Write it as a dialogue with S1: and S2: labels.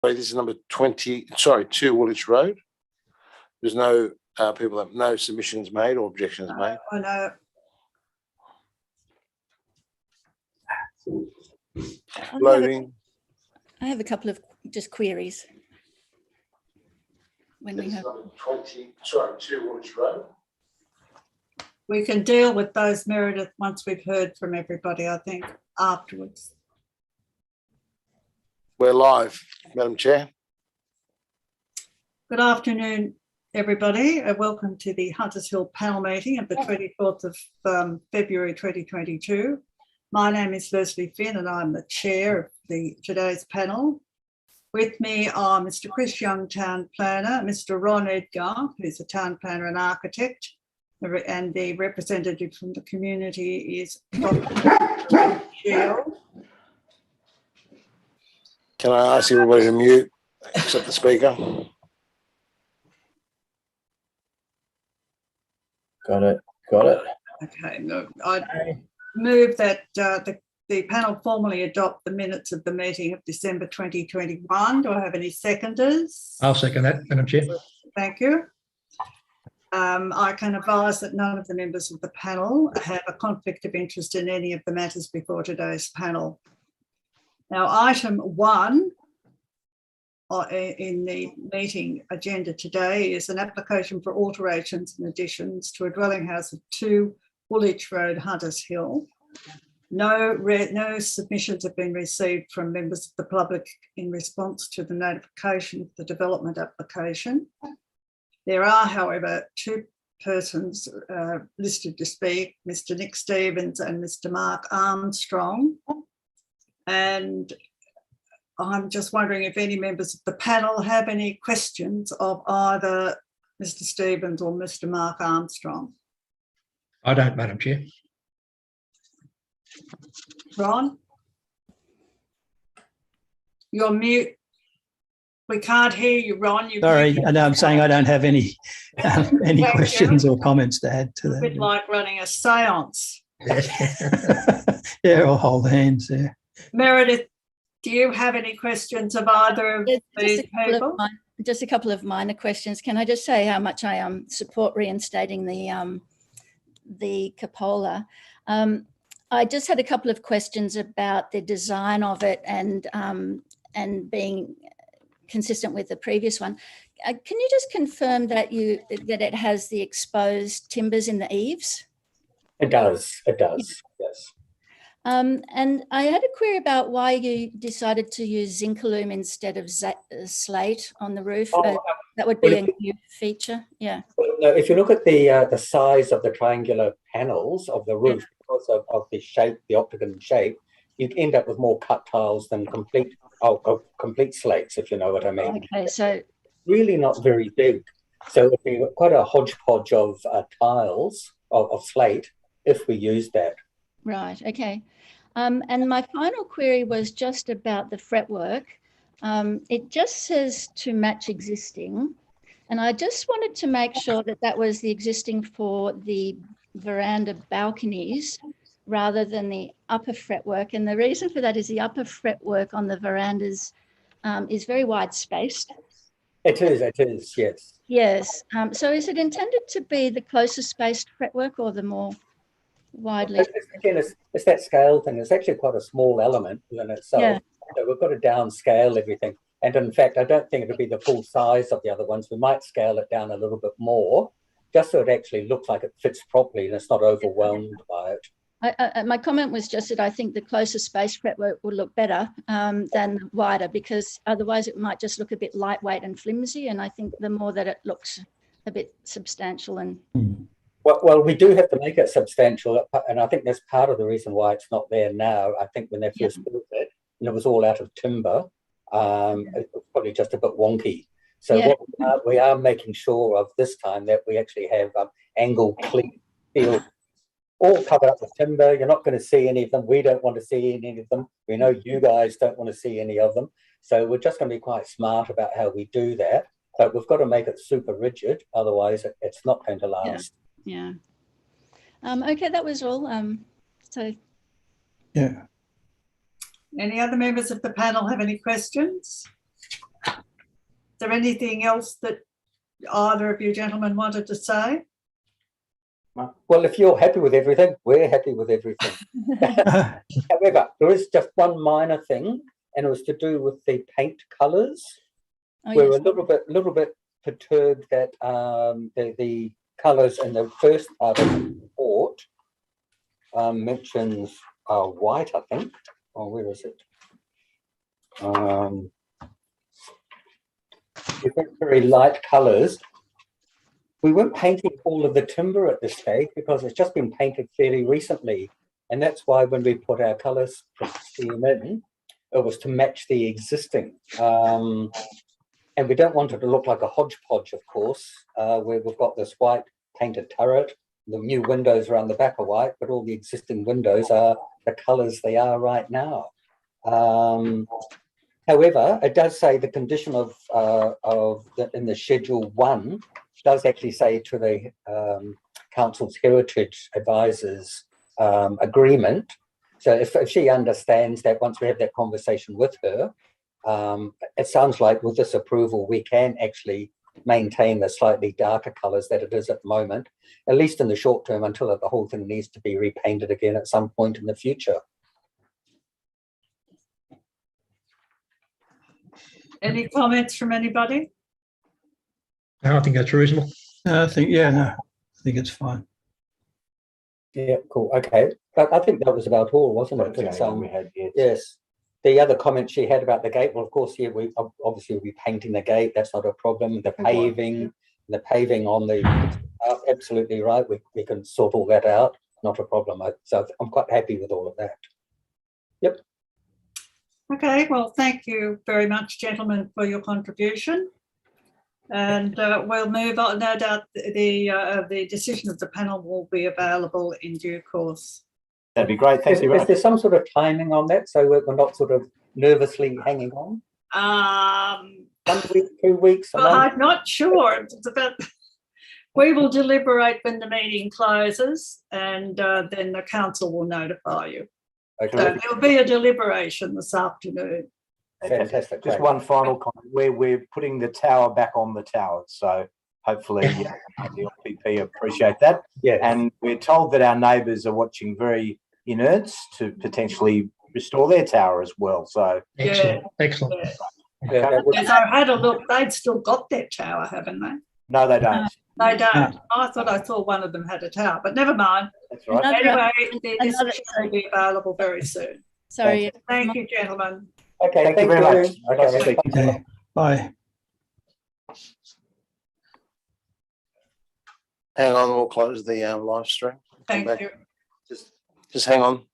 S1: This is number 20, 2 Woolwich Road. There's no no submissions made or objections made.
S2: I know.
S1: Loading.
S3: I have a couple of just queries. When we
S1: This is
S3: have
S1: number 2 Woolwich Road.
S2: We can deal with those, Meredith, once we've heard from everybody, I think, afterwards.
S1: We're live, Madam Chair.
S2: Good afternoon, everybody. Welcome to the Hunters Hill panel meeting of the 24th of February 2022. My name is Leslie Finn and I'm the chair of today's panel. With me are Mr. Chris Young, Town Planner, Mr. Ron Edgar, who's a Town Planner and Architect, and the representative from the community is Dr. Shield.
S1: Can I ask everybody to mute, except the speaker?
S4: Got it.
S2: Okay, no, I move that the panel formally adopt the minutes of the meeting of December 2021. Do I have any seconders?
S4: I'll second that, Madam Chair.
S2: Thank you. I can advise that none of the members of the panel have a conflict of interest in any of the matters before today's panel. Now, item 1 in the meeting agenda today is an application for alterations and additions to a dwelling house of 2 Woolwich Road, Hunters Hill. No submissions have been received from members of the public in response to the notification of the development application. There are, however, 2 persons listed to speak, Mr. Nick Stevens and Mr. Mark Armstrong. And I'm just wondering if any members of the panel have any questions of either Mr. Stevens or Mr. Mark Armstrong.
S4: I don't, Madam Chair.
S2: Ron? You're mute. We can't hear you, Ron.
S5: Sorry, I know I'm saying I don't have any questions or comments to add to that.
S2: A bit like running a seance.
S5: Yeah, I'll hold hands there.
S2: Meredith, do you have any questions of either of these people?
S3: Just a couple of minor questions. Can I just say how much I support reinstating the cupola? I just had a couple of questions about the design of it and being consistent with the previous one. Can you just confirm that it has the exposed timbers in the eaves?
S4: It does, yes.
S3: And I had a query about why you decided to use Zincalume instead of slate on the roof. That would be a new feature, yeah.
S6: Well, no, if you look at the size of the triangular panels of the roof, because of the shape, the octagon shape, you end up with more cut tiles than complete slates, if you know what I mean.
S3: Okay, so
S6: really not very big. So it'd be quite a hodgepodge of tiles of slate if we use that.
S3: Right, okay. And my final query was just about the fretwork. It just says to match existing. And I just wanted to make sure that that was the existing for the veranda balconies rather than the upper fretwork. And the reason for that is the upper fretwork on the verandas is very wide spaced.
S6: It is, yes.
S3: Yes. So is it intended to be the closest spaced fretwork or the more widely?
S6: Again, it's that scale thing. It's actually quite a small element in itself. Yeah. So we've got to downscale everything. And in fact, I don't think it'll be the full size of the other ones. We might scale it down a little bit more, just so it actually looks like it fits properly and it's not overwhelmed by it.
S3: My comment was just that I think the closest space fretwork would look better than wider, because otherwise it might just look a bit lightweight and flimsy. And I think the more that it looks a bit substantial and...
S6: Well, we do have to make it substantial, and I think that's part of the reason why it's not there now. I think when they first built it, and it was all out of timber, it was probably just a bit wonky. So what we are making sure of this time that we actually have angled, clean steel, all covered up with timber. You're not going to see any of them. We don't want to see any of them. We know you guys don't want to see any of them. So we're just going to be quite smart about how we do that. But we've got to make it super rigid, otherwise it's not going to last.
S3: Yeah. Okay, that was all.
S2: Any other members of the panel have any questions? there anything else that either of you gentlemen wanted to say?
S6: Well, if you're happy with everything, we're happy with everything. However, there is just one minor thing, and it was to do with the paint colours.
S3: Oh,
S6: We're
S3: yes.
S6: a little bit perturbed that the colours in the first part of the report mentions white, I think. Oh, where is it? We think very light colours. We weren't painting all of the timber at this stage because it's just been painted fairly recently. And that's why when we put our colours scheme in, it was to match the existing. And we don't want it to look like a hodgepodge, of course, where we've got this white painted turret. The new windows around the back are white, but all the existing windows are the colours they are right now. However, it does say the condition in the Schedule 1 does actually say to the Council's Heritage Advisors agreement. So if she understands that once we have that conversation with her, it sounds like with this approval, we can actually maintain the slightly darker colours that it is at the moment, at least in the short term, until the whole thing needs to be repainted again at some point in the future.
S2: Any comments from anybody?
S4: No, I think that's reasonable.
S5: I think it's fine.
S6: Yeah, cool. Okay. But I think that was about all, wasn't it?
S7: That's the only one we had, yes.
S6: Yes. The other comment she had about the gate, well, of course, yeah, we obviously will be painting the gate. That's not a problem. The paving on the absolutely right. We can sort all that out. Not a problem. So I'm quite happy with all of that. Yep.
S2: Okay, well, thank you very much, gentlemen, for your contribution. And we'll move on. No doubt the decision of the panel will be available in due course.
S7: That'd be great. Thanks very
S6: Is
S7: much.
S6: there some sort of timing on that so we're not sort of nervously hanging on? 1 week, 2 weeks, a
S2: Well,
S6: month?
S2: I'm not sure. It's about, we will deliberate when the meeting closes, and then the council will notify you.
S6: Okay.
S2: So there'll be a deliberation this afternoon.
S6: Fantastic.
S7: Just
S6: great.
S7: one final comment. We're putting the tower back on the tower, so hopefully the LPP appreciate that.
S6: Yeah.
S7: And we're told that our neighbours are watching very inert to potentially restore their tower as well. So
S4: Excellent. Excellent.
S2: Yeah.
S6: Yeah, that would-
S2: Yes, I had a look. They've still got their tower, haven't they?
S7: no, they don't.
S2: They don't.
S5: No.
S2: I thought I saw one of them had a tower, but never mind.
S7: That's right.
S2: Anyway, the
S3: another-
S2: decision will be available very soon.
S3: Sorry.
S2: Thank you, gentlemen.
S6: Okay,
S7: Thank you very much. Nice to
S6: Okay.
S7: speak to you.
S5: Okay, bye.
S1: Hang on, we'll close the live stream. Come
S2: Thank
S1: back.
S2: you.
S1: Just hang on.